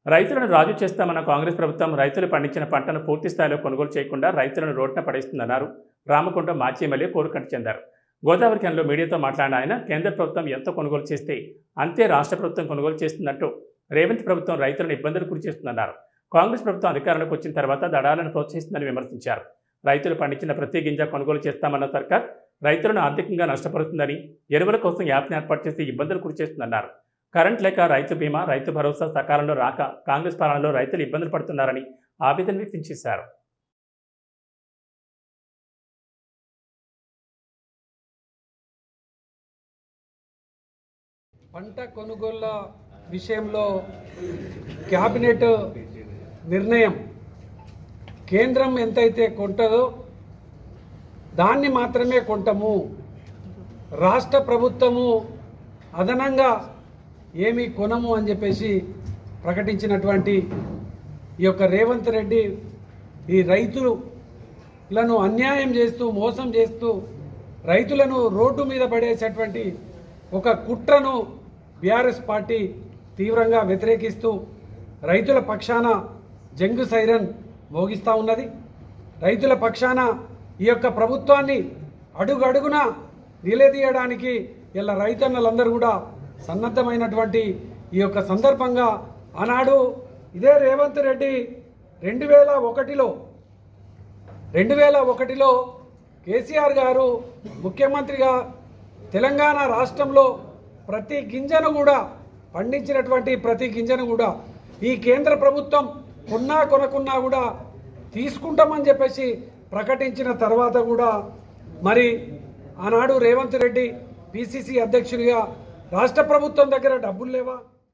రైతులను రాజు చేస్తామన్న కాంగ్రెస్ ప్రభుత్వం రైతులు పండించిన పంటను పూర్తి స్థాయిలో కొనుగోలు చేయకుండా రైతులను రోడ్డున పడేస్తుందన్నారు రామకుంట మాజీ ఎమ్మెల్యే కోరుకంటి చెందారు. గోదావరి ఖనిలో మీడియాతో మాట్లాడిన ఆయన కేంద్ర ప్రభుత్వం ఎంత కొనుగోలు చేస్తే అంతే రాష్ట్ర ప్రభుత్వం కొనుగోలు చేస్తుందంటూ రేవంత్ ప్రభుత్వం రైతులను ఇబ్బందులు గురి చేస్తుందన్నారు. కాంగ్రెస్ ప్రభుత్వం అధికారంలోకి వచ్చిన తర్వాత దళాలను ప్రోత్సహిస్తుందని విమర్శించారు. రైతులు పండించిన ప్రతి గింజ కొనుగోలు చేస్తామన్న సర్కార్ రైతులను ఆర్థికంగా నష్టపరుస్తుందని, ఎరువుల కోసం యాప్ని ఏర్పాటు చేసి ఇబ్బందులు గురి చేస్తుందన్నారు. కరెంట్ లేక రైతు బీమా, రైతు భరోసా సకాలంలో రాక కాంగ్రెస్ పాలనలో రైతులు ఇబ్బందులు పడుతున్నారని ఆవేదన వ్యక్తం చేశారు. పంట కొనుగోళ్ల విషయంలో క్యాబినెట్ నిర్ణయం కేంద్రం ఎంతైతే కొంటదో దాన్ని మాత్రమే కొంటాము, రాష్ట్ర ప్రభుత్వము అదనంగా ఏమీ కొనము అని చెప్పేసి ప్రకటించినటువంటి ఈ యొక్క రేవంత్ రెడ్డి ఈ రైతులను అన్యాయం చేస్తూ, మోసం చేస్తూ రైతులను రోడ్డు మీద పడేసేటువంటి ఒక కుట్రను బీఆర్ఎస్ పార్టీ తీవ్రంగా వ్యతిరేకిస్తూ రైతుల పక్షాన జంగు సైరన్ మోగిస్తూ ఉన్నది. రైతుల పక్షాన ఈ యొక్క ప్రభుత్వాన్ని అడుగడుగున నిలదీయడానికి ఇలా రైతన్నలందరూ కూడా సన్నద్ధమైనటువంటి ఈ యొక్క సందర్భంగా ఆనాడు ఇదే రేవంత్ రెడ్డి 2001లో కేసీఆర్ గారు ముఖ్యమంత్రిగా తెలంగాణ రాష్ట్రంలో ప్రతి గింజను కూడా పండించినటువంటి ప్రతి గింజను కూడా ఈ కేంద్ర ప్రభుత్వం కొనకున్నా కూడా తీసుకుంటామని చెప్పేసి ప్రకటించిన తర్వాత కూడా మరి ఆనాడు రేవంత్ రెడ్డి పిసిసి అధ్యక్షుడిగా రాష్ట్ర ప్రభుత్వం దగ్గర డబ్బులు లేవా?